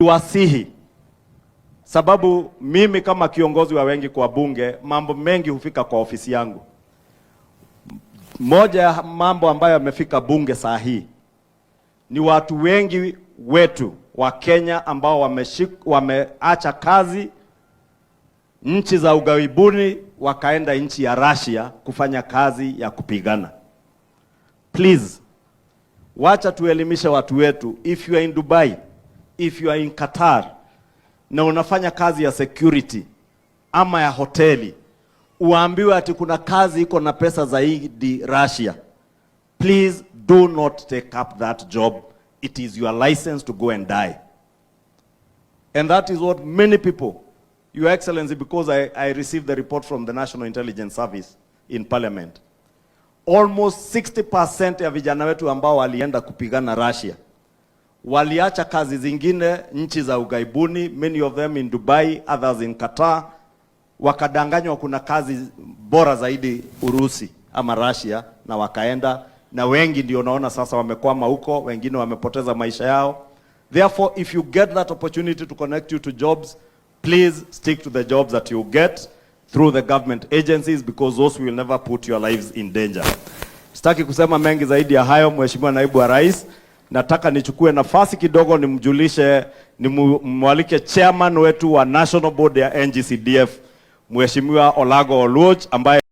Wasihi, sababu mimi kama kiongozi wa wengi kwa bunge, mambo mengi hufika kwa ofisi yangu. Moja ya mambo ambayo yamefika bunge saa hii ni watu wengi wetu wa Kenya ambao wameacha kazi nchi za ughaibuni wakaenda nchi ya Russia kufanya kazi ya kupigana. Please, wacha tuelimishe watu wetu. If you are in Dubai, if you are in Qatar na unafanya kazi ya security ama ya hoteli, uambiwe ati kuna kazi iko na pesa zaidi Russia, please do not take up that job. It is your license to go and die. And that is what many people, Your Excellency, because I received the report from the National Intelligence Service in Parliament, almost 60% ya vijana wetu ambao walienda kupigana Russia waliacha kazi zingine nchi za ughaibuni, many of them in Dubai, others in Qatar, wakadanganywa kuna kazi bora zaidi Urusi ama Russia, na wakaenda, na wengi ndio naona sasa wamekwama huko, wengine wamepoteza maisha yao. Therefore, if you get that opportunity to connect you to jobs, please stick to the jobs that you get through the government agencies, because those will never put your lives in danger. Sitaki kusema mengi zaidi ya hayo, Mheshimiwa Naibu wa Rais. Nataka nichukue nafasi kidogo nimjulishe, nimwalike chairman wetu wa National Board ya NGCDF, Mheshimiwa Olago Oluoch, ambaye